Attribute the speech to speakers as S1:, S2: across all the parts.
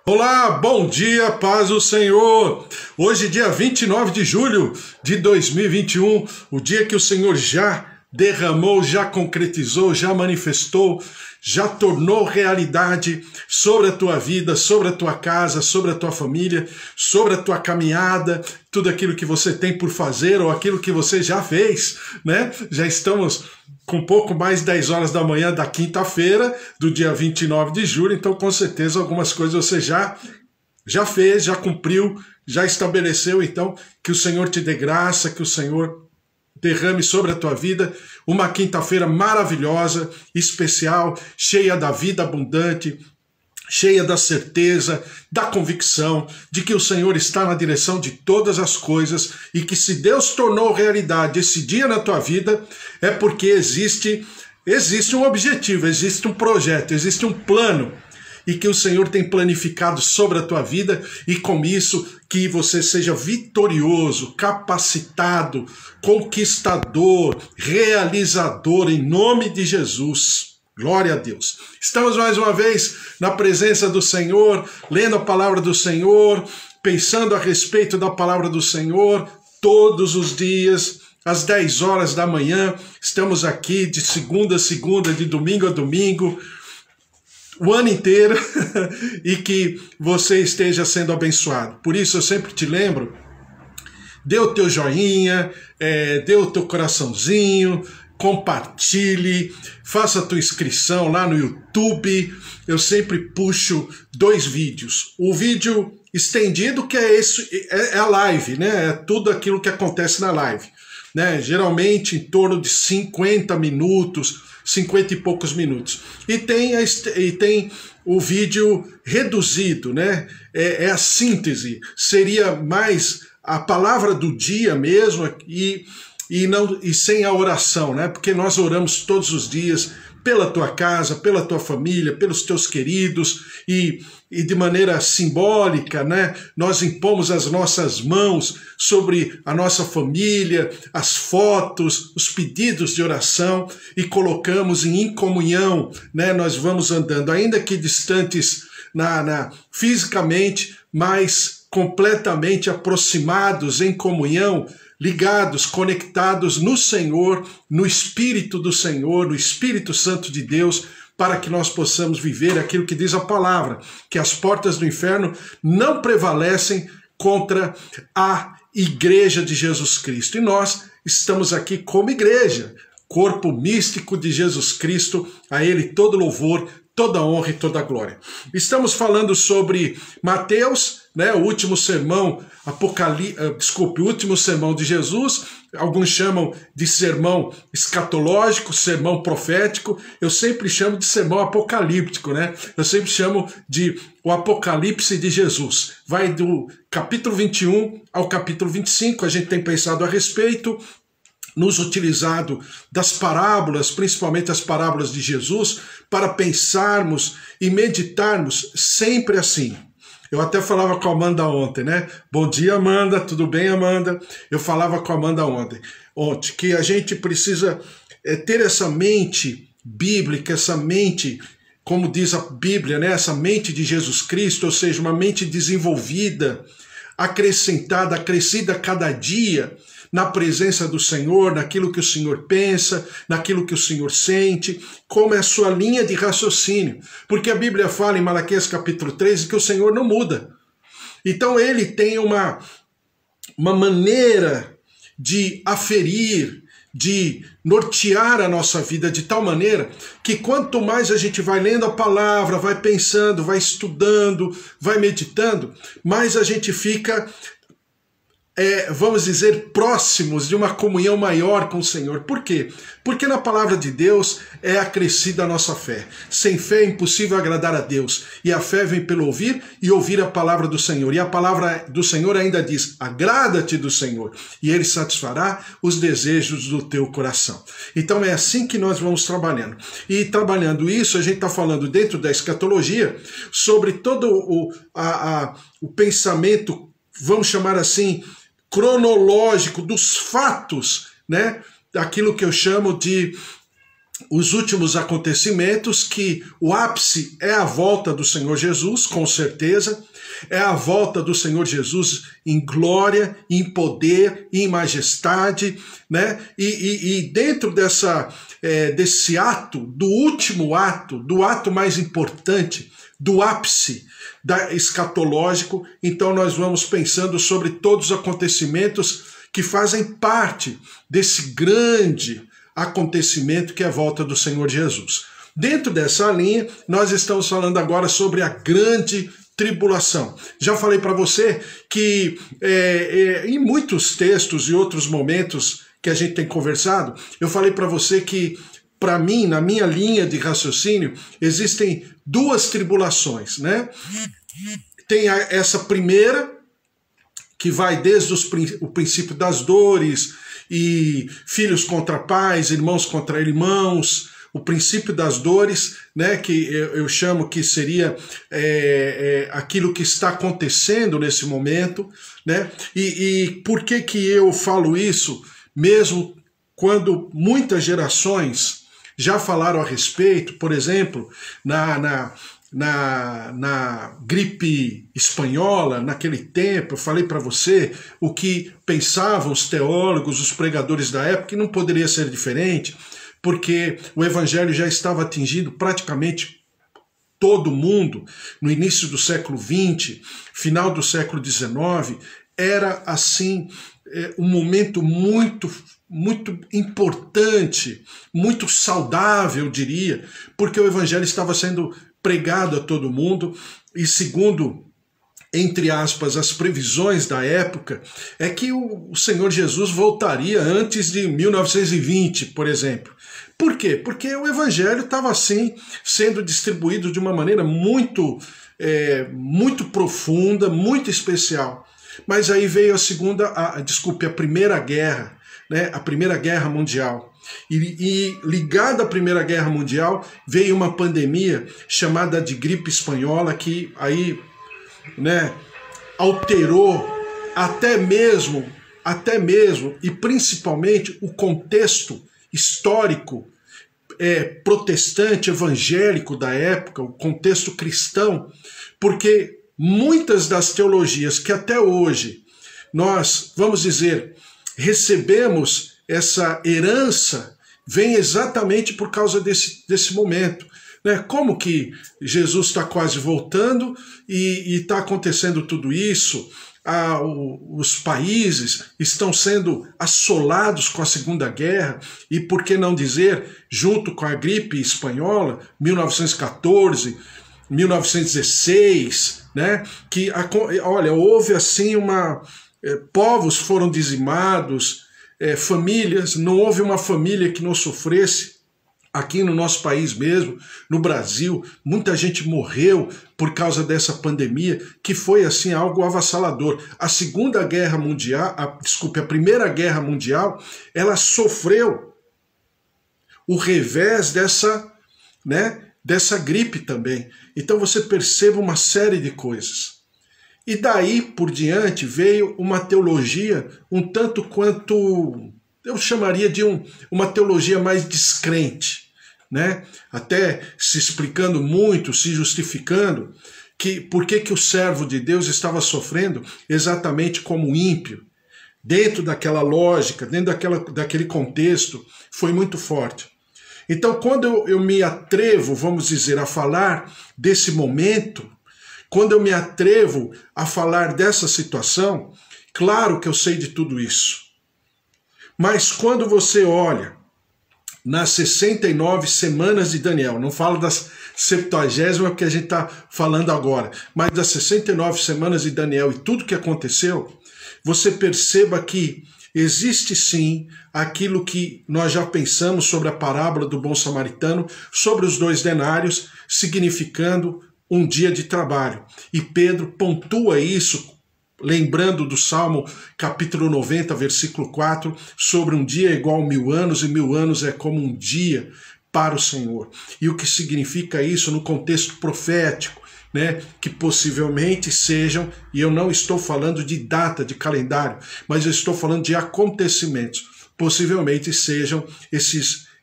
S1: Olá, bom dia, paz do Senhor. Hoje, dia 29 de julho de 2021, o dia que o Senhor já derramou, já concretizou, já manifestou, já tornou realidade sobre a tua vida, sobre a tua casa, sobre a tua família, sobre a tua caminhada, tudo aquilo que você tem por fazer ou aquilo que você já fez, né? Já estamos com pouco mais de 10 horas da manhã da quinta-feira, do dia 29 de julho, então com certeza algumas coisas você já fez, já cumpriu, já estabeleceu, então que o Senhor te dê graça, que o Senhor derrame sobre a tua vida uma quinta-feira maravilhosa, especial, cheia da vida abundante, cheia da certeza, da convicção de que o Senhor está na direção de todas as coisas e que se Deus tornou realidade esse dia na tua vida, é porque existe um objetivo, existe um projeto, existe um plano e que o Senhor tem planificado sobre a tua vida e com isso que você seja vitorioso, capacitado, conquistador, realizador em nome de Jesus. Glória a Deus. Estamos mais uma vez na presença do Senhor, lendo a palavra do Senhor, pensando a respeito da palavra do Senhor, todos os dias, às 10 horas da manhã. Estamos aqui de segunda a segunda, de domingo a domingo, o ano inteiro, e que você esteja sendo abençoado. Por isso eu sempre te lembro, dê o teu joinha, dê o teu coraçãozinho, compartilhe, faça a tua inscrição lá no YouTube. Eu sempre puxo 2 vídeos. O vídeo estendido, que é a live, né? É tudo aquilo que acontece na live, né? Geralmente em torno de 50 minutos, 50 e poucos minutos. E tem o vídeo reduzido, né? É a síntese, seria mais a palavra do dia mesmo e sem a oração, né? Porque nós oramos todos os dias pela tua casa, pela tua família, pelos teus queridos e de maneira simbólica, né? Nós impomos as nossas mãos sobre a nossa família, as fotos, os pedidos de oração e colocamos em comunhão, né? Nós vamos andando, ainda que distantes fisicamente, mas completamente aproximados em comunhão, ligados, conectados no Senhor, no Espírito do Senhor, no Espírito Santo de Deus, para que nós possamos viver aquilo que diz a palavra, que as portas do inferno não prevalecem contra a igreja de Jesus Cristo. E nós estamos aqui como igreja, corpo místico de Jesus Cristo, a Ele todo louvor, toda honra e toda glória. Estamos falando sobre Mateus, né, o último sermão o último sermão de Jesus. Alguns chamam de sermão escatológico, sermão profético. Eu sempre chamo de sermão apocalíptico, né? Eu sempre chamo de o Apocalipse de Jesus. Vai do capítulo 21 ao capítulo 25. A gente tem pensado a respeito, nos utilizado das parábolas, principalmente as parábolas de Jesus, para pensarmos e meditarmos sempre assim. Eu até falava com a Amanda ontem, né? Bom dia, Amanda. Tudo bem, Amanda? Eu falava com a Amanda ontem que a gente precisa ter essa mente bíblica, essa mente, como diz a Bíblia, né? Essa mente de Jesus Cristo, ou seja, uma mente desenvolvida, acrescentada, acrescida cada dia, na presença do Senhor, naquilo que o Senhor pensa, naquilo que o Senhor sente, como é a sua linha de raciocínio. Porque a Bíblia fala em Malaquias capítulo 13 que o Senhor não muda. Então ele tem uma maneira de aferir, de nortear a nossa vida de tal maneira que quanto mais a gente vai lendo a palavra, vai pensando, vai estudando, vai meditando, mais a gente fica vamos dizer, próximos de uma comunhão maior com o Senhor. Por quê? Porque na palavra de Deus é acrescida a nossa fé. Sem fé é impossível agradar a Deus. E a fé vem pelo ouvir e ouvir a palavra do Senhor. E a palavra do Senhor ainda diz, agrada-te do Senhor, e Ele satisfará os desejos do teu coração. Então é assim que nós vamos trabalhando. E trabalhando isso, a gente está falando dentro da escatologia sobre todo o pensamento, vamos chamar assim, cronológico dos fatos, né? Aquilo que eu chamo de os últimos acontecimentos, que o ápice é a volta do Senhor Jesus, com certeza, é a volta do Senhor Jesus em glória, em poder, em majestade, né? E dentro desse ato, do último ato, do ato mais importante, do ápice escatológico, então nós vamos pensando sobre todos os acontecimentos que fazem parte desse grande acontecimento que é a volta do Senhor Jesus. Dentro dessa linha, nós estamos falando agora sobre a grande tribulação. Já falei para você que em muitos textos e outros momentos que a gente tem conversado, eu falei para você que, para mim, na minha linha de raciocínio, existem duas tribulações, né? Tem essa primeira, que vai desde o princípio das dores, e filhos contra pais, irmãos contra irmãos, o princípio das dores, né, que eu chamo que seria aquilo que está acontecendo nesse momento, né? E por que eu falo isso, mesmo quando muitas gerações já falaram a respeito? Por exemplo, na gripe espanhola, naquele tempo, eu falei para você o que pensavam os teólogos, os pregadores da época, que não poderia ser diferente, porque o evangelho já estava atingindo praticamente todo mundo no início do século XX, final do século XIX. Era assim um momento muito importante, muito saudável, eu diria, porque o evangelho estava sendo pregado a todo mundo, e segundo, entre aspas, as previsões da época, é que o Senhor Jesus voltaria antes de 1920, por exemplo. Por quê? Porque o evangelho estava assim sendo distribuído de uma maneira muito profunda, muito especial. Mas aí veio a Primeira Guerra, né? A Primeira Guerra Mundial. E ligada à Primeira Guerra Mundial, veio uma pandemia chamada de gripe espanhola, que aí, né, alterou até mesmo e principalmente o contexto histórico protestante, evangélico da época, o contexto cristão, porque muitas das teologias que até hoje nós, vamos dizer, recebemos essa herança, vem exatamente por causa desse momento. Né? Como que Jesus está quase voltando e está acontecendo tudo isso? Os países estão sendo assolados com a Segunda Guerra, e por que não dizer, junto com a gripe espanhola, 1914, 1916, né? Que, olha, houve assim povos foram dizimados, famílias, não houve uma família que não sofresse. Aqui no nosso país mesmo, no Brasil, muita gente morreu por causa dessa pandemia, que foi assim algo avassalador. A Primeira Guerra Mundial, ela sofreu o revés dessa gripe também. Então você percebe uma série de coisas. E daí por diante veio uma teologia um tanto quanto, eu chamaria de uma teologia mais descrente, né? Até se explicando muito, se justificando, que por que o servo de Deus estava sofrendo exatamente como ímpio. Dentro daquela lógica, dentro daquele contexto, foi muito forte. Então, quando eu me atrevo, vamos dizer, a falar desse momento, quando eu me atrevo a falar dessa situação, claro que eu sei de tudo isso. Mas quando você olha nas 69 semanas de Daniel, não falo das 70ª, porque a gente está falando agora, mas das 69 semanas de Daniel e tudo que aconteceu, você perceba que existe sim aquilo que nós já pensamos sobre a parábola do bom samaritano, sobre os 2 denários, significando um dia de trabalho. E Pedro pontua isso, lembrando do Salmo capítulo 90, versículo 4, sobre um dia é igual a 1000 anos, e 1000 anos é como um dia para o Senhor. E o que significa isso no contexto profético, né? Que possivelmente sejam, e eu não estou falando de data, de calendário, mas eu estou falando de acontecimentos, possivelmente sejam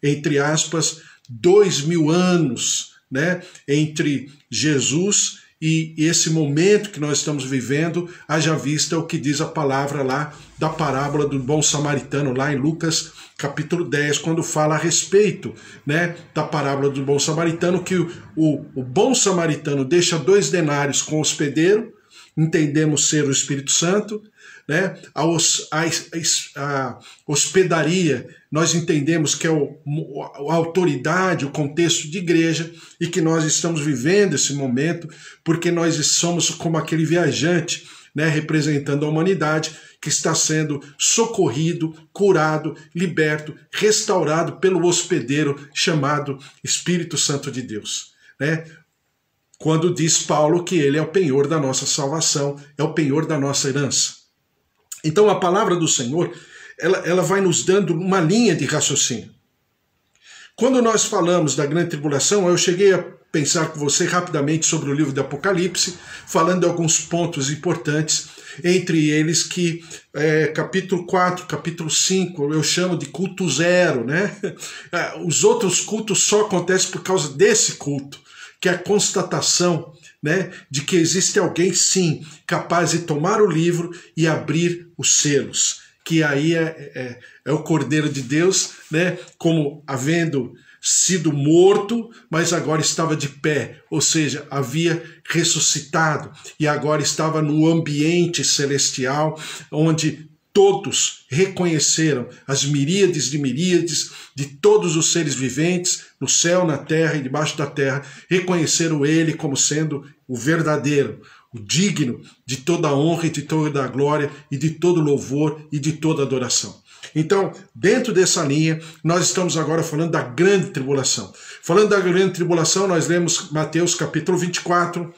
S1: entre aspas, 2000 anos, né, entre Jesus e esse momento que nós estamos vivendo, haja vista o que diz a palavra lá da parábola do bom samaritano, lá em Lucas capítulo 10, quando fala a respeito, né, da parábola do bom samaritano, que o bom samaritano deixa 2 denários com o hospedeiro, entendemos ser o Espírito Santo, né? A hospedaria, nós entendemos que é a autoridade, o contexto de igreja, e que nós estamos vivendo esse momento, porque nós somos como aquele viajante, né, representando a humanidade, que está sendo socorrido, curado, liberto, restaurado pelo hospedeiro chamado Espírito Santo de Deus, né? Quando diz Paulo que ele é o penhor da nossa salvação, é o penhor da nossa herança. Então a palavra do Senhor, ela vai nos dando uma linha de raciocínio. Quando nós falamos da grande tribulação, eu cheguei a pensar com você rapidamente sobre o livro do Apocalipse, falando de alguns pontos importantes, entre eles que capítulo 4, capítulo 5, eu chamo de culto zero, né? Os outros cultos só acontecem por causa desse culto, que é a constatação, né, de que existe alguém, sim, capaz de tomar o livro e abrir os selos, que aí é o Cordeiro de Deus, né, como havendo sido morto, mas agora estava de pé, ou seja, havia ressuscitado e agora estava no ambiente celestial, onde todos reconheceram, as miríades de todos os seres viventes, no céu, na terra e debaixo da terra, reconheceram ele como sendo o verdadeiro, o digno de toda a honra e de toda a glória e de todo louvor e de toda adoração. Então, dentro dessa linha, nós estamos agora falando da grande tribulação. Falando da grande tribulação, nós lemos Mateus capítulo 24,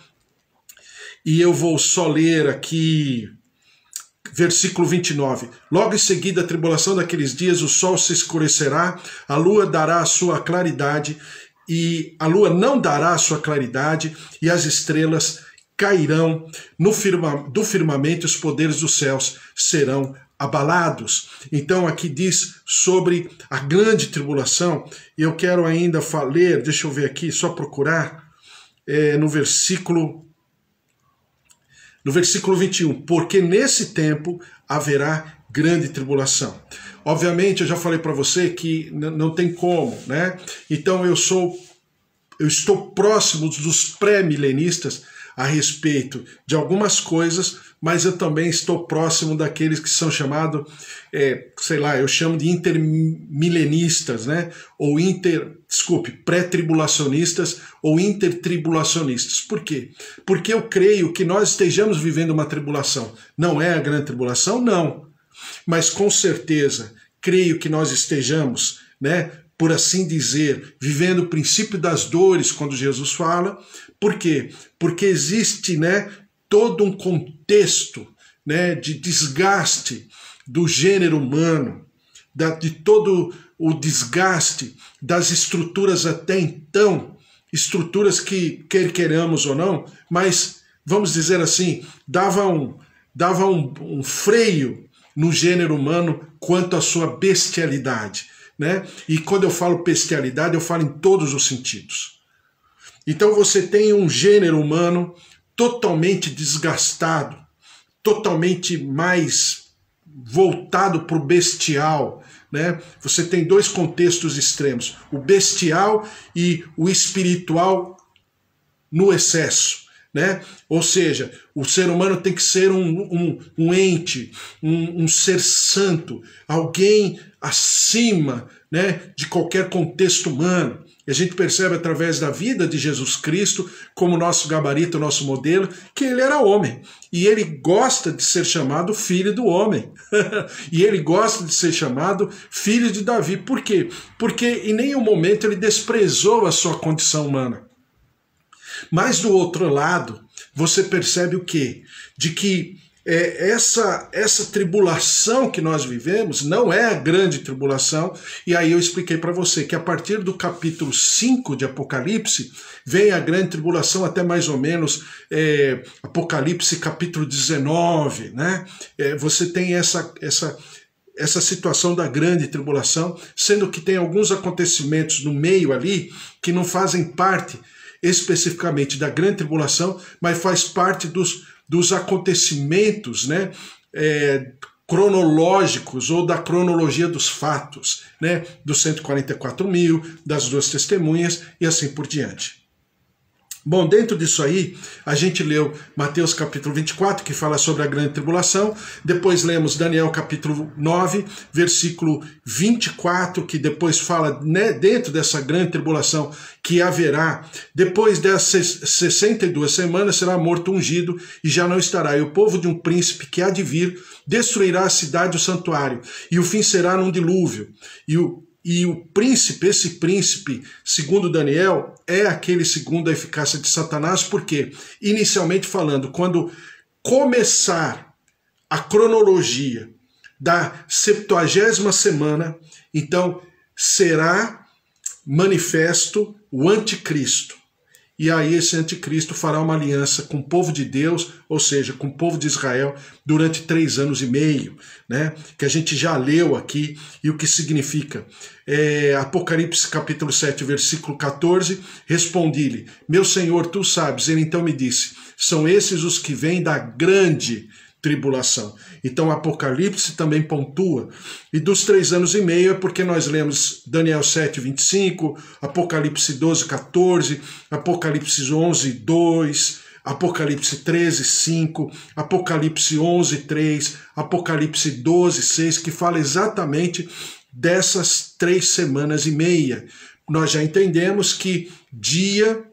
S1: e eu vou só ler aqui versículo 29. Logo em seguida, a tribulação daqueles dias, o sol se escurecerá, a lua dará a sua claridade, e a lua não dará a sua claridade, e as estrelas cairão do firmamento, os poderes dos céus serão abalados. Então aqui diz sobre a grande tribulação, e eu quero ainda ler, deixa eu ver aqui, só procurar, no versículo 21, porque nesse tempo haverá grande tribulação. Obviamente, eu já falei para você que não tem como, né? Então eu estou próximo dos pré-milenistas a respeito de algumas coisas, mas eu também estou próximo daqueles que são chamados, eu chamo de intermilenistas, né? Ou pré-tribulacionistas ou intertribulacionistas. Por quê? Porque eu creio que nós estejamos vivendo uma tribulação. Não é a grande tribulação? Não. Mas com certeza, creio que nós estejamos, né, por assim dizer, vivendo o princípio das dores quando Jesus fala. Por quê? Porque existe, né, todo um contexto, né, de desgaste do gênero humano, de todo o desgaste das estruturas até então, estruturas que, quer queiramos ou não, mas, vamos dizer assim, dava um freio no gênero humano quanto à sua bestialidade, né? E quando eu falo bestialidade, eu falo em todos os sentidos. Então você tem um gênero humano totalmente desgastado, totalmente mais voltado para o bestial, né? Você tem 2 contextos extremos, o bestial e o espiritual no excesso, né? Ou seja, o ser humano tem que ser um ente, um ser santo, alguém acima, né, de qualquer contexto humano. E a gente percebe através da vida de Jesus Cristo, como nosso gabarito, nosso modelo, que ele era homem. E ele gosta de ser chamado filho do homem. E ele gosta de ser chamado filho de Davi. Por quê? Porque em nenhum momento ele desprezou a sua condição humana. Mas do outro lado, você percebe o quê? De que essa tribulação que nós vivemos não é a grande tribulação, e aí eu expliquei para você que a partir do capítulo 5 de Apocalipse, vem a grande tribulação até mais ou menos Apocalipse capítulo 19, né? Você tem essa situação da grande tribulação, sendo que tem alguns acontecimentos no meio ali que não fazem parte especificamente da grande tribulação, mas faz parte dos acontecimentos, né, cronológicos ou da cronologia dos fatos, né, dos 144 mil, das duas testemunhas e assim por diante. Bom, dentro disso aí, a gente leu Mateus capítulo 24, que fala sobre a grande tribulação, depois lemos Daniel capítulo 9, versículo 24, que depois fala, né, dentro dessa grande tribulação que haverá, depois dessas 62 semanas será morto ungido e já não estará, e o povo de um príncipe que há de vir destruirá a cidade e o santuário, e o fim será num dilúvio, e o príncipe, esse príncipe, segundo Daniel, é aquele segundo a eficácia de Satanás, porque, inicialmente falando, quando começar a cronologia da 70ª semana, então será manifesto o anticristo. E aí esse anticristo fará uma aliança com o povo de Deus, ou seja, com o povo de Israel, durante 3 anos e meio, né? Que a gente já leu aqui, e o que significa. Apocalipse capítulo 7, versículo 14, respondi-lhe, meu Senhor, tu sabes. Ele então me disse, são esses os que vêm da grande tribulação. Então Apocalipse também pontua, e dos 3 anos e meio é porque nós lemos Daniel 7, 25, Apocalipse 12, 14, Apocalipse 11, 2, Apocalipse 13, 5, Apocalipse 11, 3, Apocalipse 12, 6, que fala exatamente dessas 3 semanas e meia. Nós já entendemos que dia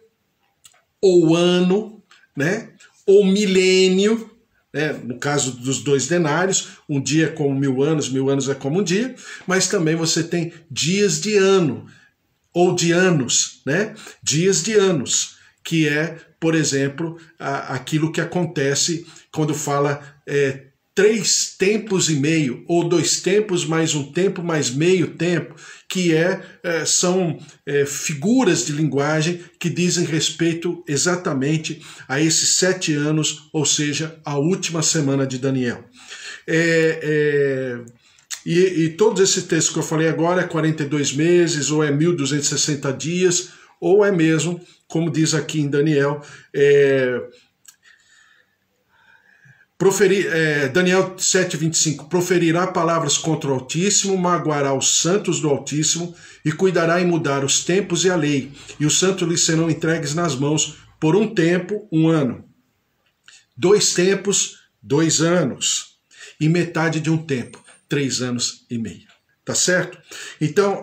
S1: ou ano, né, ou milênio, no caso dos 2 denários, um dia é como 1000 anos é como um dia, mas também você tem dias de ano, ou de anos, né? Dias de anos, que é, por exemplo, aquilo que acontece quando fala 3 tempos e meio, ou 2 tempos mais um tempo mais meio tempo, que são figuras de linguagem que dizem respeito exatamente a esses 7 anos, ou seja, a última semana de Daniel. E todos esses textos que eu falei agora é 42 meses, ou é 1260 dias, ou é mesmo, como diz aqui em Daniel, Daniel 7,25, proferirá palavras contra o Altíssimo, magoará os santos do Altíssimo e cuidará em mudar os tempos e a lei, e os santos lhe serão entregues nas mãos por um tempo, 1 ano, 2 tempos, 2 anos, e metade de um tempo, 3 anos e meio. Tá certo? Então,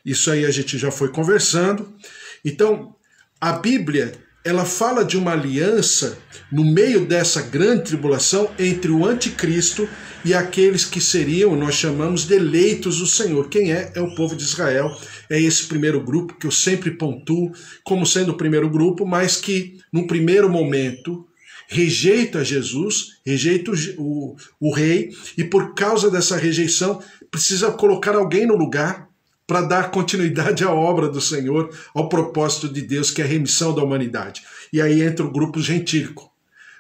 S1: isso aí a gente já foi conversando. Então, a Bíblia, ela fala de uma aliança no meio dessa grande tribulação entre o anticristo e aqueles que seriam, nós chamamos de eleitos do Senhor. Quem é? É o povo de Israel. É esse primeiro grupo que eu sempre pontuo como sendo o primeiro grupo, mas que, num primeiro momento, rejeita Jesus, rejeita o rei, e por causa dessa rejeição, precisa colocar alguém no lugar para dar continuidade à obra do Senhor, ao propósito de Deus, que é a remissão da humanidade. E aí entra o grupo gentílico,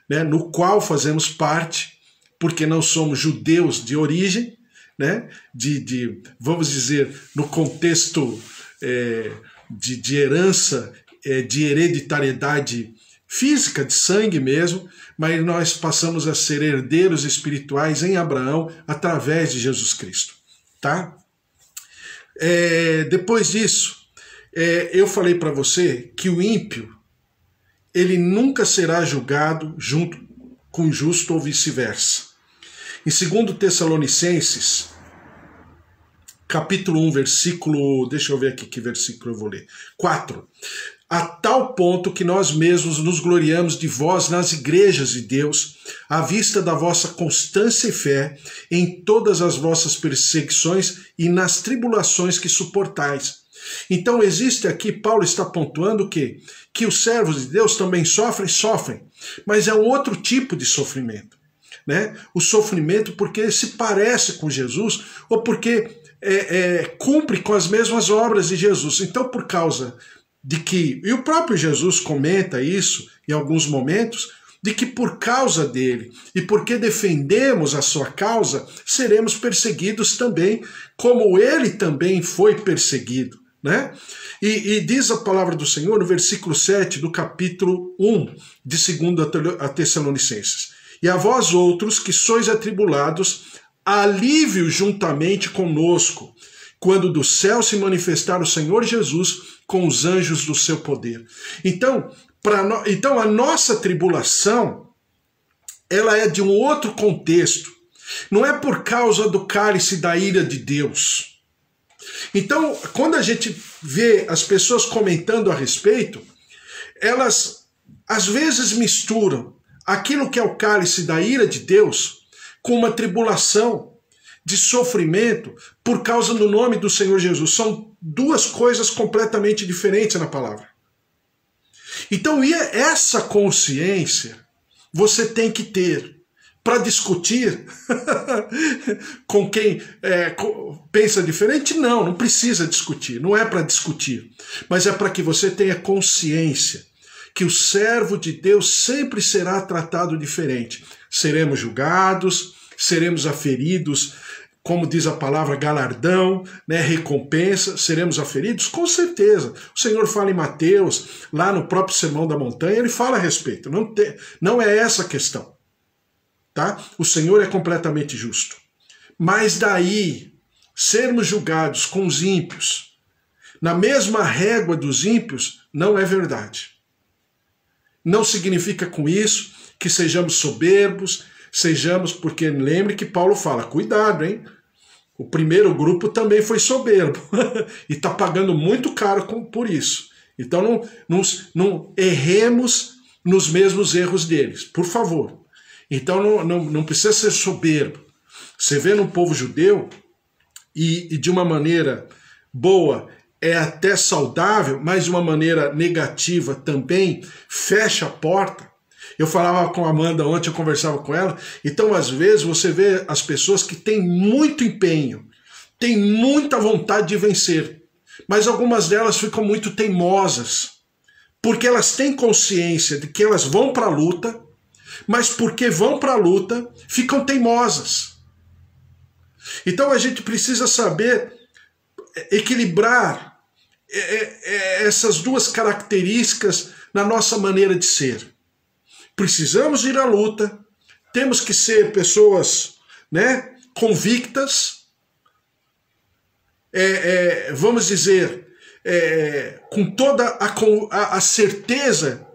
S1: né, no qual fazemos parte, porque não somos judeus de origem, né, vamos dizer, no contexto de herança, de hereditariedade física, de sangue mesmo, mas nós passamos a ser herdeiros espirituais em Abraão através de Jesus Cristo. Tá? Depois disso, eu falei para você que o ímpio, ele nunca será julgado junto com o justo ou vice-versa. Em 2 Tessalonicenses, capítulo 1, versículo, deixa eu ver aqui que versículo eu vou ler, 4. A tal ponto que nós mesmos nos gloriamos de vós nas igrejas de Deus, à vista da vossa constância e fé em todas as vossas perseguições e nas tribulações que suportais. Então existe aqui, Paulo está pontuando que os servos de Deus também sofrem, mas é um outro tipo de sofrimento, né? O sofrimento porque se parece com Jesus ou porque cumpre com as mesmas obras de Jesus. Então, por causa de que, e o próprio Jesus comenta isso em alguns momentos, de que por causa dele e porque defendemos a sua causa, seremos perseguidos também, como ele também foi perseguido, né? E diz a palavra do Senhor no versículo 7 do capítulo 1 de 2 a Tessalonicenses. E a vós outros que sois atribulados, alívio juntamente conosco, quando do céu se manifestar o Senhor Jesus com os anjos do seu poder. Então a nossa tribulação, ela é de um outro contexto. Não é por causa do cálice da ira de Deus. Então, quando a gente vê as pessoas comentando a respeito, elas às vezes misturam aquilo que é o cálice da ira de Deus com uma tribulação de sofrimento por causa do nome do Senhor Jesus. São duas coisas completamente diferentes na palavra. Então, essa consciência você tem que ter para discutir com quem pensa diferente. Não precisa discutir, não é para discutir, mas é para que você tenha consciência que o servo de Deus sempre será tratado diferente. Seremos julgados, seremos aferidos, como diz a palavra, galardão, né, recompensa, seremos aferidos? Com certeza. O Senhor fala em Mateus, lá no próprio Sermão da Montanha, ele fala a respeito. Não é essa a questão. Tá? O Senhor é completamente justo. Mas daí, sermos julgados com os ímpios, na mesma régua dos ímpios, não é verdade. Não significa com isso que sejamos soberbos, porque lembre que Paulo fala, cuidado, hein? O primeiro grupo também foi soberbo e está pagando muito caro por isso. Então não erremos nos mesmos erros deles, por favor. Então não precisa ser soberbo. Você vê no povo judeu, e de uma maneira boa, é até saudável, mas de uma maneira negativa também fecha a porta. Eu falava com a Amanda ontem, eu conversava com ela, então às vezes você vê as pessoas que têm muito empenho, têm muita vontade de vencer, mas algumas delas ficam muito teimosas, porque elas têm consciência de que elas vão para a luta, mas porque vão para a luta, ficam teimosas. Então a gente precisa saber equilibrar essas duas características na nossa maneira de ser. Precisamos ir à luta, temos que ser pessoas, né, convictas, vamos dizer, com toda a certeza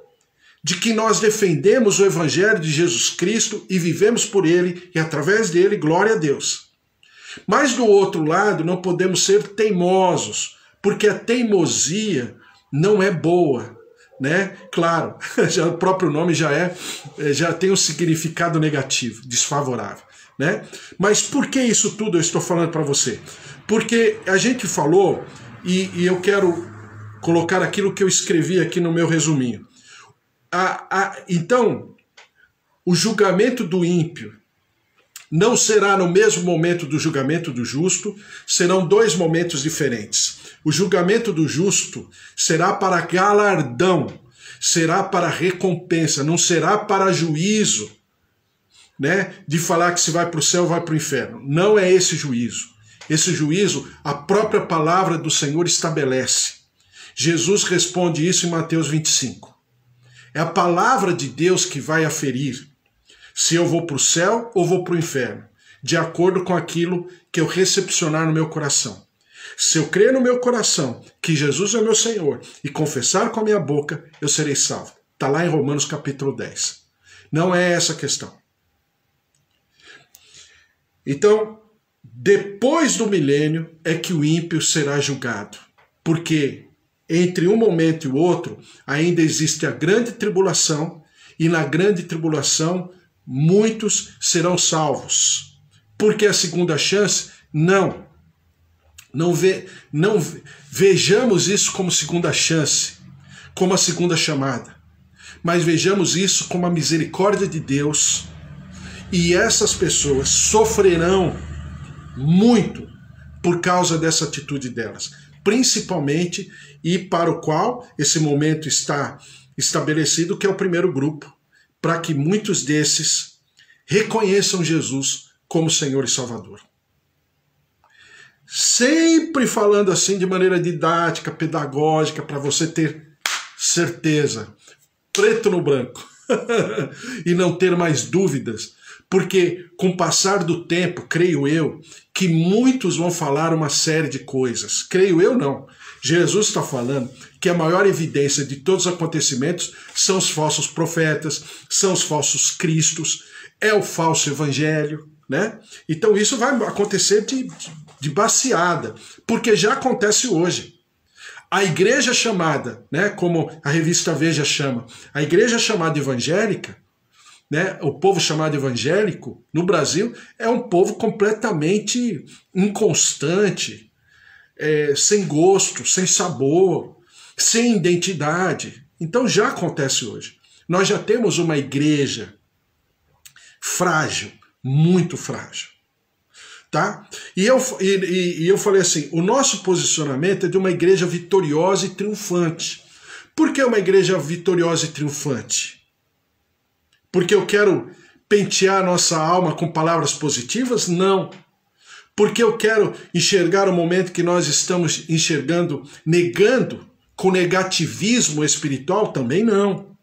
S1: de que nós defendemos o Evangelho de Jesus Cristo e vivemos por ele e através dele, glória a Deus. Mas do outro lado, não podemos ser teimosos, porque a teimosia não é boa. Né? Claro, o próprio nome já tem um significado negativo, desfavorável, né? Mas por que isso tudo eu estou falando para você? Porque a gente falou, e eu quero colocar aquilo que eu escrevi aqui no meu resuminho. Então, o julgamento do ímpio não será no mesmo momento do julgamento do justo, serão dois momentos diferentes. O julgamento do justo será para galardão, será para recompensa, não será para juízo, né? De falar que se vai para o céu ou vai para o inferno. Não é esse juízo. Esse juízo, a própria palavra do Senhor estabelece. Jesus responde isso em Mateus 25. É a palavra de Deus que vai aferir se eu vou para o céu ou vou para o inferno, de acordo com aquilo que eu recepcionar no meu coração. Se eu crer no meu coração que Jesus é meu Senhor e confessar com a minha boca, eu serei salvo. Está lá em Romanos capítulo 10. Não é essa a questão. Então, depois do milênio é que o ímpio será julgado. Porque entre um momento e o outro ainda existe a grande tribulação, e na grande tribulação muitos serão salvos. Porque a segunda chance? Não vejamos isso como segunda chance, como a segunda chamada, mas vejamos isso como a misericórdia de Deus, e essas pessoas sofrerão muito por causa dessa atitude delas, principalmente, e para o qual esse momento está estabelecido, que é o primeiro grupo, para que muitos desses reconheçam Jesus como Senhor e Salvador. Sempre falando assim de maneira didática, pedagógica, para você ter certeza, preto no branco, e não ter mais dúvidas, porque com o passar do tempo, creio eu, que muitos vão falar uma série de coisas. Creio eu não. Jesus está falando que a maior evidência de todos os acontecimentos são os falsos profetas, são os falsos cristos, é o falso evangelho, né? Então isso vai acontecer de baseada, porque já acontece hoje. A igreja chamada, né, como a revista Veja chama, a igreja chamada evangélica, né, o povo chamado evangélico no Brasil é um povo completamente inconstante, sem gosto, sem sabor, sem identidade. Então já acontece hoje. Nós já temos uma igreja frágil, muito frágil. Tá? E eu falei assim, o nosso posicionamento é de uma igreja vitoriosa e triunfante. Por que uma igreja vitoriosa e triunfante? Porque eu quero pentear nossa alma com palavras positivas? Não. Porque eu quero enxergar o momento que nós estamos enxergando, negando, com negativismo espiritual? Também não.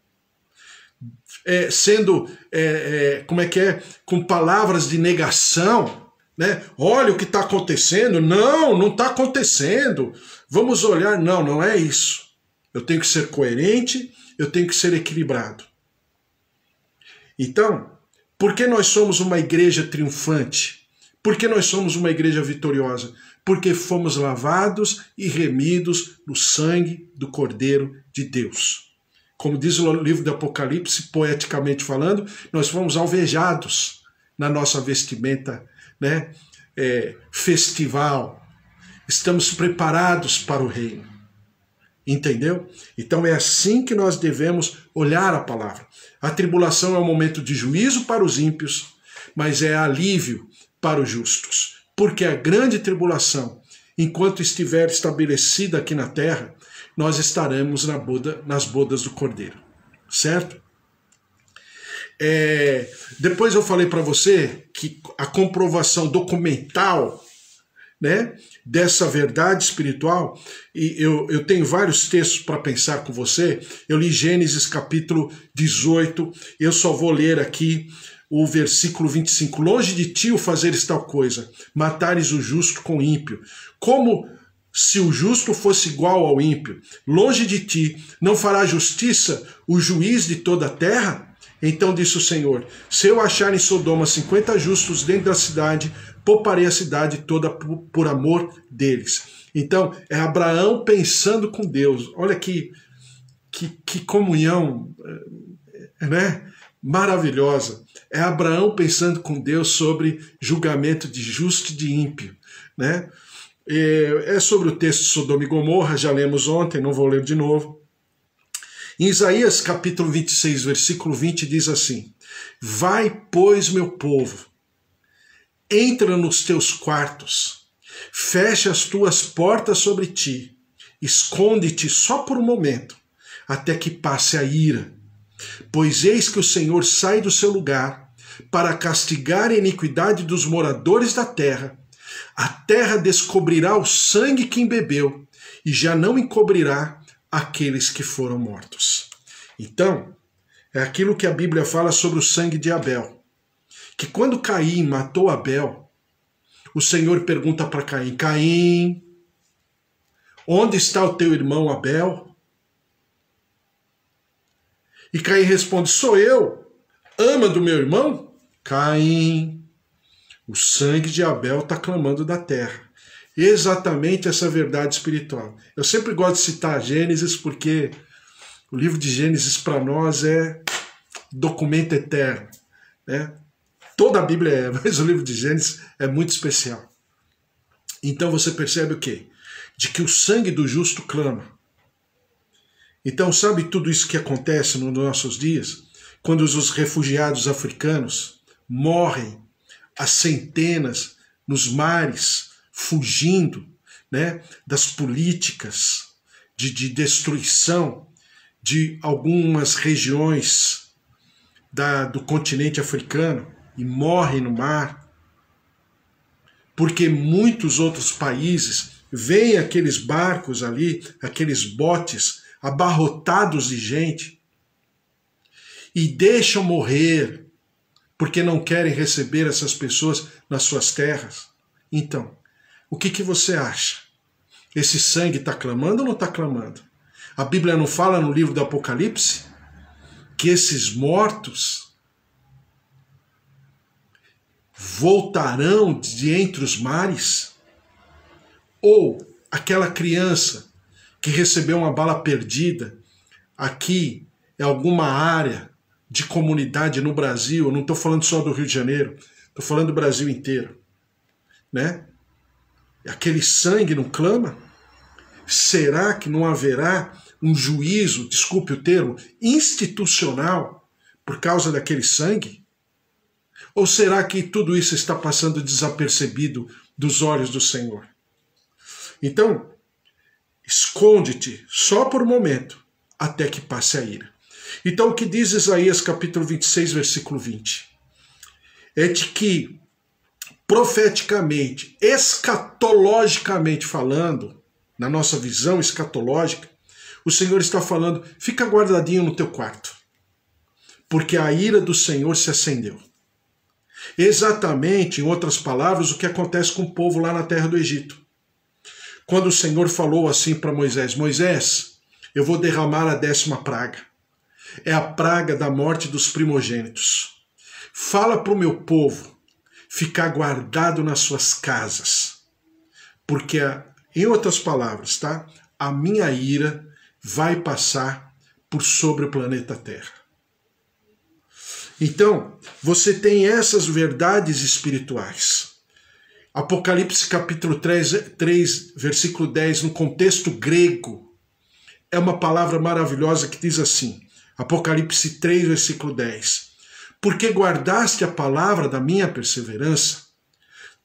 S1: Com palavras de negação, né? Olha o que está acontecendo. Não está acontecendo. Vamos olhar. Não é isso. Eu tenho que ser coerente, eu tenho que ser equilibrado. Então, por que nós somos uma igreja triunfante? Por que nós somos uma igreja vitoriosa? Porque fomos lavados e remidos no sangue do Cordeiro de Deus. Como diz o livro do Apocalipse, poeticamente falando, nós fomos alvejados na nossa vestimenta, né, festival. Estamos preparados para o reino. Entendeu? Então é assim que nós devemos olhar a palavra. A tribulação é um momento de juízo para os ímpios, mas é alívio para os justos. Porque a grande tribulação, enquanto estiver estabelecida aqui na terra, nós estaremos nas bodas do Cordeiro. Certo? Depois eu falei para você que a comprovação documental, né, dessa verdade espiritual, e eu tenho vários textos para pensar com você. Eu li Gênesis capítulo 18, eu só vou ler aqui o versículo 25. Longe de ti o fazeres tal coisa, matares o justo com o ímpio. Como se o justo fosse igual ao ímpio. Longe de ti não fará justiça o juiz de toda a terra? Então disse o Senhor, se eu achar em Sodoma 50 justos dentro da cidade, pouparei a cidade toda por amor deles. Então, é Abraão pensando com Deus. Olha que comunhão, né? Maravilhosa. É Abraão pensando com Deus sobre julgamento de justo e de ímpio, né? É sobre o texto de Sodoma e Gomorra, já lemos ontem, não vou ler de novo. Em Isaías capítulo 26, versículo 20, diz assim, vai, pois, meu povo, entra nos teus quartos, fecha as tuas portas sobre ti, esconde-te só por um momento, até que passe a ira. Pois eis que o Senhor sai do seu lugar para castigar a iniquidade dos moradores da terra. A terra descobrirá o sangue que embebeu e já não encobrirá aqueles que foram mortos. Então, é aquilo que a Bíblia fala sobre o sangue de Abel. Que quando Caim matou Abel, o Senhor pergunta para Caim, Caim, onde está o teu irmão Abel? E Caim responde, sou eu. Ama do meu irmão? Caim, o sangue de Abel está clamando da terra. Exatamente essa verdade espiritual. Eu sempre gosto de citar Gênesis porque o livro de Gênesis para nós é documento eterno, né? Toda a Bíblia é, mas o livro de Gênesis é muito especial. Então você percebe o quê? De que o sangue do justo clama. Então sabe tudo isso que acontece nos nossos dias? Quando os refugiados africanos morrem a centenas nos mares, fugindo, né, das políticas de destruição de algumas regiões do continente africano e morrem no mar, porque muitos outros países veem aqueles barcos ali, aqueles botes abarrotados de gente e deixam morrer porque não querem receber essas pessoas nas suas terras. Então, o que você acha? Esse sangue está clamando ou não está clamando? A Bíblia não fala no livro do Apocalipse que esses mortos voltarão de entre os mares? Ou aquela criança que recebeu uma bala perdida aqui em alguma área de comunidade no Brasil, eu não estou falando só do Rio de Janeiro, estou falando do Brasil inteiro, né? Aquele sangue não clama? Será que não haverá um juízo, desculpe o termo, institucional por causa daquele sangue? Ou será que tudo isso está passando desapercebido dos olhos do Senhor? Então, esconde-te só por um momento, até que passe a ira. Então, o que diz Isaías capítulo 26, versículo 20? É de que, profeticamente, escatologicamente falando, na nossa visão escatológica, o Senhor está falando, fica guardadinho no teu quarto, porque a ira do Senhor se acendeu. Exatamente, em outras palavras, o que acontece com o povo lá na terra do Egito. Quando o Senhor falou assim para Moisés, Moisés, eu vou derramar a 10ª praga. É a praga da morte dos primogênitos. Fala para o meu povo ficar guardado nas suas casas, porque, em outras palavras, tá? A minha ira vai passar por sobre o planeta Terra. Então, você tem essas verdades espirituais. Apocalipse capítulo 3, versículo 10, no contexto grego, é uma palavra maravilhosa que diz assim, Apocalipse 3, versículo 10, porque guardaste a palavra da minha perseverança,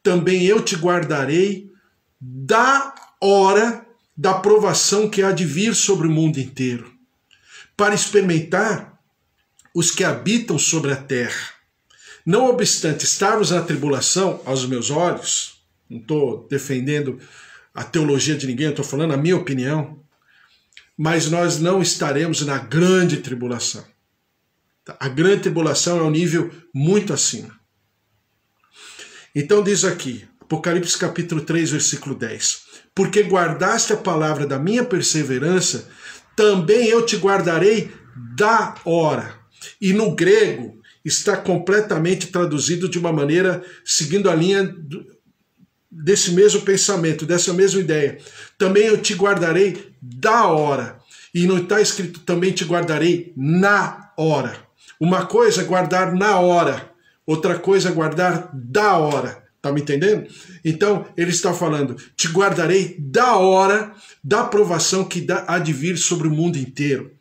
S1: também eu te guardarei da hora da provação que há de vir sobre o mundo inteiro, para experimentar os que habitam sobre a terra. Não obstante estarmos na tribulação, aos meus olhos, não estou defendendo a teologia de ninguém, eu estou falando a minha opinião, mas nós não estaremos na grande tribulação. A grande tribulação é um nível muito acima. Então diz aqui, Apocalipse capítulo 3, versículo 10, porque guardaste a palavra da minha perseverança, também eu te guardarei da hora. E no grego está completamente traduzido de uma maneira, seguindo a linha desse mesmo pensamento, dessa mesma ideia. Também eu te guardarei da hora. E não está escrito também te guardarei na hora. Uma coisa é guardar na hora, outra coisa é guardar da hora. Tá me entendendo? Então, ele está falando, te guardarei da hora da provação que há de vir sobre o mundo inteiro,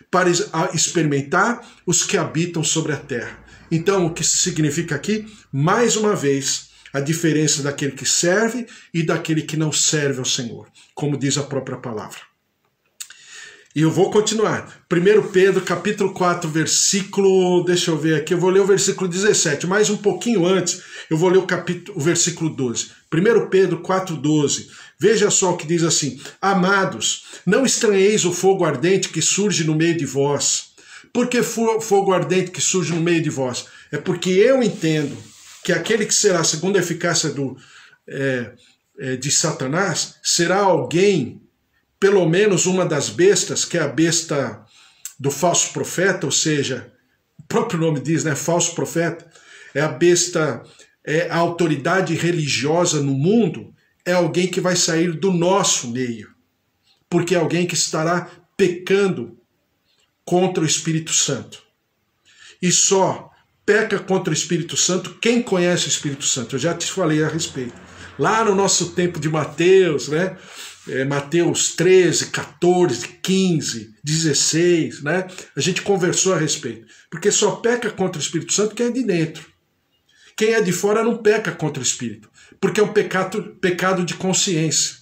S1: para experimentar os que habitam sobre a terra. Então, o que significa aqui? Mais uma vez, a diferença daquele que serve e daquele que não serve ao Senhor, como diz a própria palavra. E eu vou continuar. 1 Pedro, capítulo 4, versículo... Deixa eu ver aqui, eu vou ler o versículo 17, mas um pouquinho antes, eu vou ler o versículo 12. 1 Pedro 4, 12. Veja só o que diz assim, amados, não estranheis o fogo ardente que surge no meio de vós. Por que fogo ardente que surge no meio de vós? É porque eu entendo que aquele que será, segundo a eficácia de Satanás, será alguém, pelo menos uma das bestas, que é a besta do falso profeta, ou seja, o próprio nome diz, né, falso profeta, é a besta, é a autoridade religiosa no mundo, é alguém que vai sair do nosso meio, porque é alguém que estará pecando contra o Espírito Santo. E só peca contra o Espírito Santo quem conhece o Espírito Santo. Eu já te falei a respeito. Lá no nosso tempo de Mateus, né? Mateus 13, 14, 15, 16, né? A gente conversou a respeito. Porque só peca contra o Espírito Santo quem é de dentro. Quem é de fora não peca contra o Espírito. Porque é um pecado de consciência.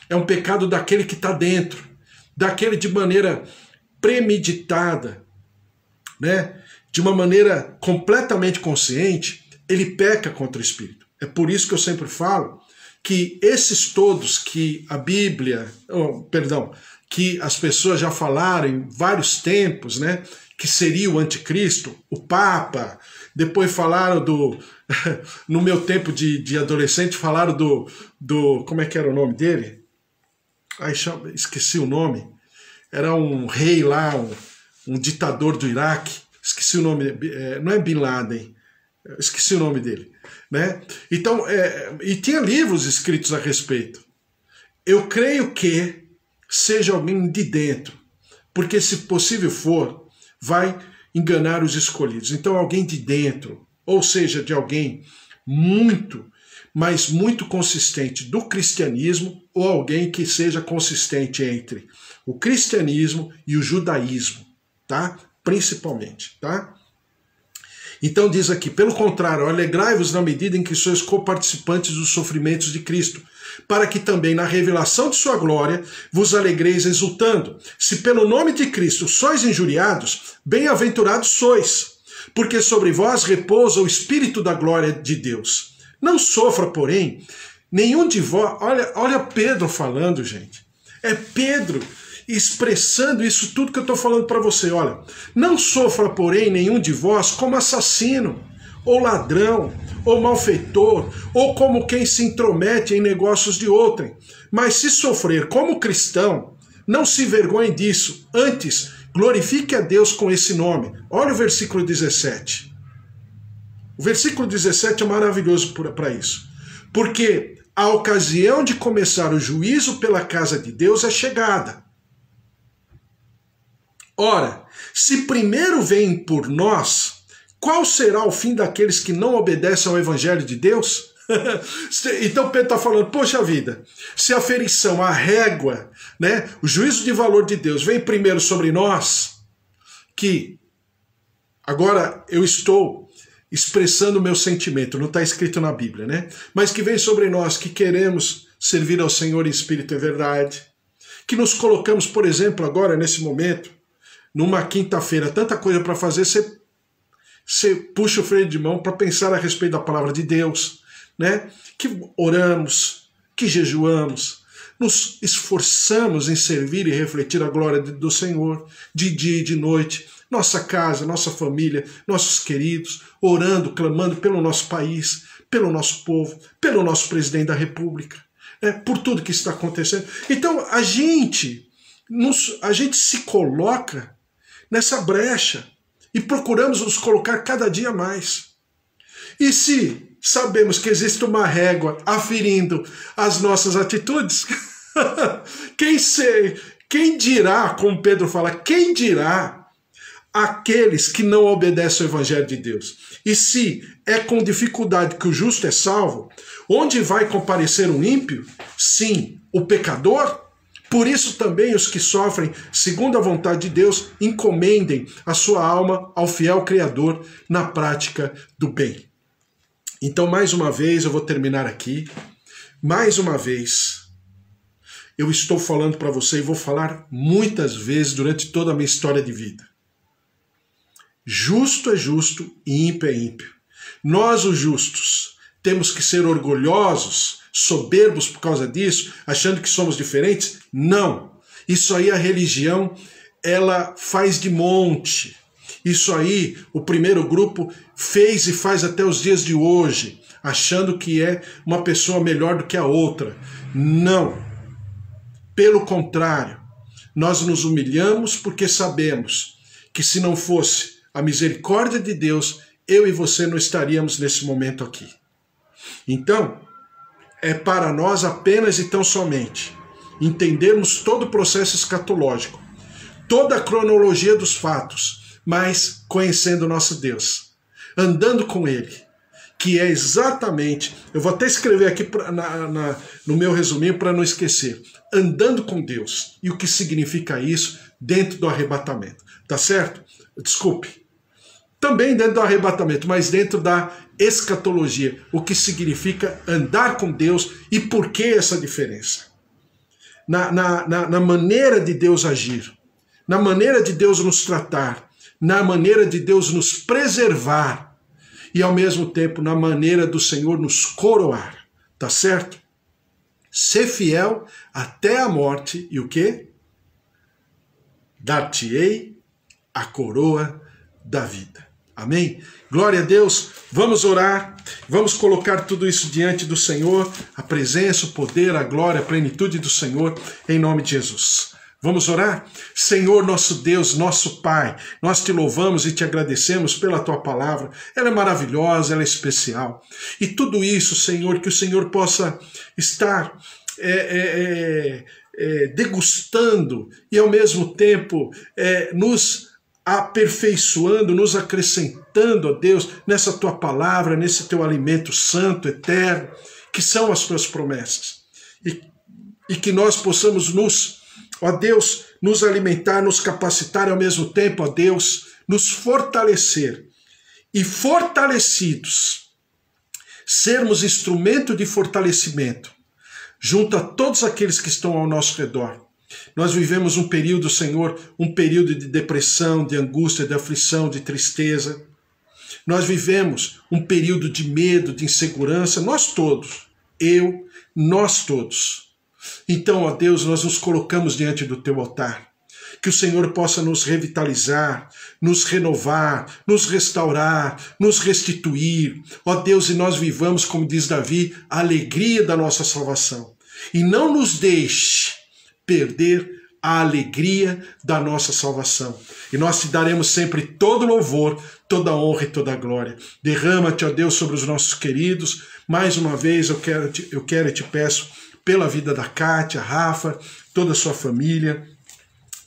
S1: É um pecado daquele que está dentro. Daquele de maneira premeditada, né? de uma maneira completamente consciente, ele peca contra o Espírito. É por isso que eu sempre falo que esses todos que a Bíblia, que as pessoas já falaram em vários tempos, né, que seria o anticristo, o Papa, depois falaram no meu tempo de adolescente, falaram como é que era o nome dele? Ai, esqueci o nome. Era um rei lá, um ditador do Iraque, esqueci o nome, não é Bin Laden, esqueci o nome dele, né? Então, e tinha livros escritos a respeito. Eu creio que seja alguém de dentro, porque se possível for, vai enganar os escolhidos. Então, alguém de dentro, ou seja, de alguém muito, mas muito consistente do cristianismo, ou alguém que seja consistente entre o cristianismo e o judaísmo, tá? Principalmente, tá? Então diz aqui, pelo contrário, alegrai-vos na medida em que sois coparticipantes dos sofrimentos de Cristo, para que também na revelação de sua glória vos alegreis exultando. Se pelo nome de Cristo sois injuriados, bem-aventurados sois, porque sobre vós repousa o Espírito da glória de Deus. Não sofra, porém, nenhum de vós... Olha Pedro falando, gente. É Pedro expressando isso tudo que eu estou falando para você. Olha, não sofra, porém, nenhum de vós como assassino, ou ladrão, ou malfeitor, ou como quem se intromete em negócios de outrem. Mas se sofrer como cristão, não se envergonhe disso. Antes, glorifique a Deus com esse nome. Olha o versículo 17. O versículo 17 é maravilhoso para isso. Porque a ocasião de começar o juízo pela casa de Deus é chegada. Ora, se primeiro vem por nós, qual será o fim daqueles que não obedecem ao Evangelho de Deus? Então Pedro está falando, poxa vida, se a ferição, a régua, né, o juízo de valor de Deus vem primeiro sobre nós, que agora eu estou expressando o meu sentimento, não está escrito na Bíblia, né? Mas que vem sobre nós que queremos servir ao Senhor em espírito e verdade, que nos colocamos, por exemplo, agora nesse momento, numa quinta-feira, tanta coisa para fazer, você puxa o freio de mão para pensar a respeito da palavra de Deus, né? Que oramos, que jejuamos, nos esforçamos em servir e refletir a glória do Senhor, de dia e de noite, nossa casa, nossa família, nossos queridos, orando, clamando pelo nosso país, pelo nosso povo, pelo nosso presidente da República, né? Por tudo que está acontecendo. Então a gente se coloca nessa brecha e procuramos nos colocar cada dia mais. E se sabemos que existe uma régua aferindo as nossas atitudes, quem dirá, como Pedro fala, quem dirá aqueles que não obedecem ao Evangelho de Deus? E se é com dificuldade que o justo é salvo, onde vai comparecer um ímpio? Sim, o pecador? Por isso também os que sofrem segundo a vontade de Deus encomendem a sua alma ao fiel Criador na prática do bem. Então, mais uma vez, eu vou terminar aqui. Mais uma vez, eu estou falando para você e vou falar muitas vezes durante toda a minha história de vida. Justo é justo e ímpio é ímpio. Nós, os justos, temos que ser orgulhosos, soberbos por causa disso, achando que somos diferentes? Não. Isso aí a religião, ela faz de monte. Isso aí o primeiro grupo fez e faz até os dias de hoje, achando que é uma pessoa melhor do que a outra. Não. Pelo contrário, nós nos humilhamos porque sabemos que se não fosse a misericórdia de Deus, eu e você não estaríamos nesse momento aqui. Então, é para nós apenas e tão somente entendermos todo o processo escatológico, toda a cronologia dos fatos, mas conhecendo o nosso Deus, andando com Ele, que é exatamente, eu vou até escrever aqui no meu resuminho para não esquecer, andando com Deus, e o que significa isso dentro do arrebatamento, tá certo? Desculpe. Também dentro do arrebatamento, mas dentro da escatologia, o que significa andar com Deus e por que essa diferença. Na maneira de Deus agir, na maneira de Deus nos tratar, na maneira de Deus nos preservar e ao mesmo tempo na maneira do Senhor nos coroar, tá certo? Ser fiel até a morte e o quê? Dar-te-ei a coroa da vida. Amém? Glória a Deus. Vamos orar, vamos colocar tudo isso diante do Senhor, a presença, o poder, a glória, a plenitude do Senhor, em nome de Jesus. Vamos orar? Senhor, nosso Deus, nosso Pai, nós te louvamos e te agradecemos pela tua palavra. Ela é maravilhosa, ela é especial. E tudo isso, Senhor, que o Senhor possa estar degustando e ao mesmo tempo nos aperfeiçoando, nos acrescentando, ó Deus, nessa tua palavra, nesse teu alimento santo, eterno, que são as tuas promessas. E que nós possamos ó Deus, nos alimentar, nos capacitar e ao mesmo tempo, ó Deus, nos fortalecer. E fortalecidos, sermos instrumento de fortalecimento junto a todos aqueles que estão ao nosso redor. Nós vivemos um período, Senhor, um período de depressão, de angústia, de aflição, de tristeza. Nós vivemos um período de medo, de insegurança, nós todos, nós todos. Então, ó Deus, nós nos colocamos diante do teu altar. Que o Senhor possa nos revitalizar, nos renovar, nos restaurar, nos restituir. Ó Deus, e nós vivamos, como diz Davi, a alegria da nossa salvação. E não nos deixe perder a alegria da nossa salvação. E nós te daremos sempre todo louvor, toda honra e toda glória. Derrama-te, ó Deus, sobre os nossos queridos. Mais uma vez eu quero e te peço pela vida da Kátia, Rafa, toda a sua família,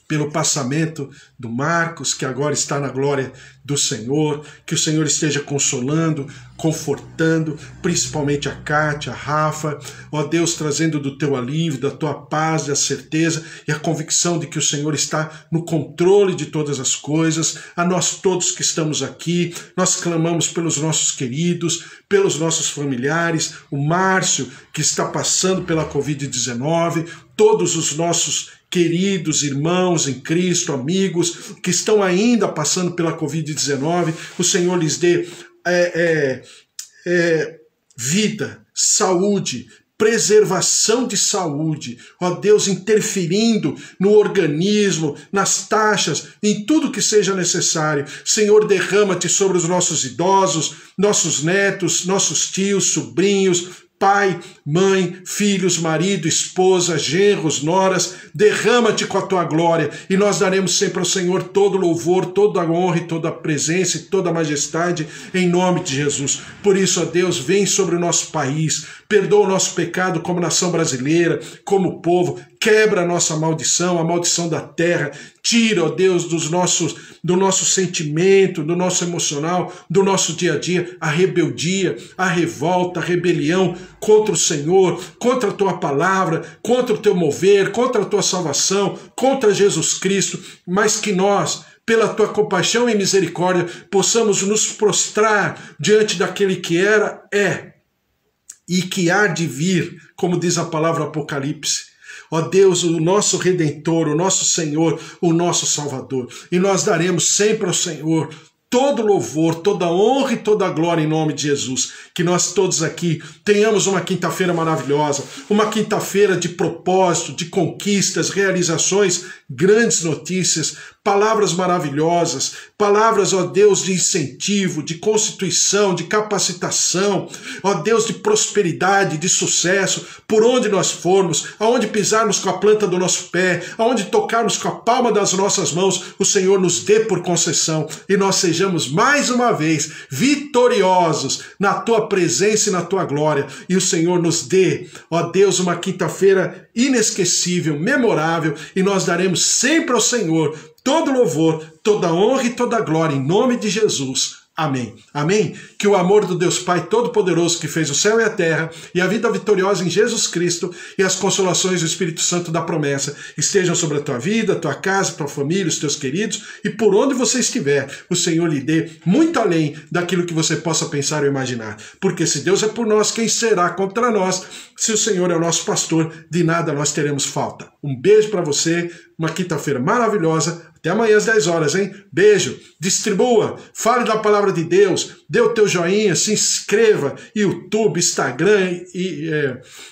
S1: pelo passamento do Marcos, que agora está na glória do Senhor, que o Senhor esteja consolando, confortando, principalmente a Kátia, a Rafa, ó Deus, trazendo do teu alívio, da tua paz, da certeza e a convicção de que o Senhor está no controle de todas as coisas. A nós todos que estamos aqui, nós clamamos pelos nossos queridos, pelos nossos familiares, o Márcio, que está passando pela Covid-19, todos os nossos queridos irmãos em Cristo, amigos que estão ainda passando pela Covid-19, o Senhor lhes dê vida, saúde, preservação de saúde, ó Deus, interferindo no organismo, nas taxas, em tudo que seja necessário. Senhor, derrama-te sobre os nossos idosos, nossos netos, nossos tios, sobrinhos, pai, mãe, filhos, marido, esposa, genros, noras, derrama-te com a tua glória e nós daremos sempre ao Senhor todo louvor, toda a honra e toda a presença e toda a majestade em nome de Jesus. Por isso, ó Deus, vem sobre o nosso país, perdoa o nosso pecado como nação brasileira, como povo, quebra a nossa maldição, a maldição da terra, tira, ó Deus, do nosso sentimento, do nosso emocional, do nosso dia a dia, a rebeldia, a revolta, a rebelião contra o Senhor, contra a tua palavra, contra o teu mover, contra a tua salvação, contra Jesus Cristo, mas que nós, pela tua compaixão e misericórdia, possamos nos prostrar diante daquele que era, e que há de vir, como diz a palavra Apocalipse. Ó Deus, o nosso Redentor, o nosso Senhor, o nosso Salvador. E nós daremos sempre ao Senhor todo louvor, toda honra e toda glória em nome de Jesus. Que nós todos aqui tenhamos uma quinta-feira maravilhosa, uma quinta-feira de propósito, de conquistas, realizações, grandes notícias, palavras maravilhosas, palavras, ó Deus, de incentivo, de constituição, de capacitação, ó Deus, de prosperidade, de sucesso, por onde nós formos, aonde pisarmos com a planta do nosso pé, aonde tocarmos com a palma das nossas mãos, o Senhor nos dê por concessão e nós sejamos mais uma vez vitoriosos na tua presença e na tua glória, e o Senhor nos dê, ó Deus, uma quinta-feira inesquecível, memorável, e nós daremos sempre ao Senhor todo louvor, toda honra e toda glória, em nome de Jesus. Amém. Amém? Que o amor do Deus Pai Todo-Poderoso, que fez o céu e a terra, e a vida vitoriosa em Jesus Cristo, e as consolações do Espírito Santo da promessa, estejam sobre a tua vida, a tua casa, a tua família, os teus queridos, e por onde você estiver, o Senhor lhe dê muito além daquilo que você possa pensar ou imaginar. Porque se Deus é por nós, quem será contra nós? Se o Senhor é o nosso pastor, de nada nós teremos falta. Um beijo para você, uma quinta-feira maravilhosa. Até amanhã às 10 horas, hein? Beijo, distribua, fale da palavra de Deus, dê o teu joinha, se inscreva, YouTube, Instagram e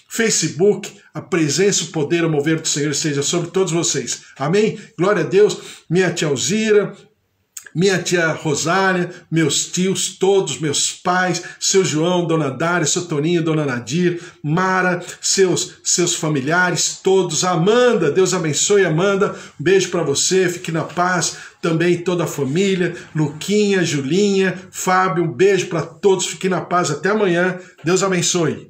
S1: Facebook, a presença, o poder, o mover do Senhor esteja sobre todos vocês. Amém? Glória a Deus, minha tia Alzira, minha tia Rosália, meus tios todos, meus pais, seu João, dona Dária, seu Toninho, dona Nadir, Mara, seus familiares todos, Amanda, Deus abençoe Amanda, um beijo para você, fique na paz, também toda a família, Luquinha, Julinha, Fábio, um beijo para todos, fique na paz, até amanhã, Deus abençoe.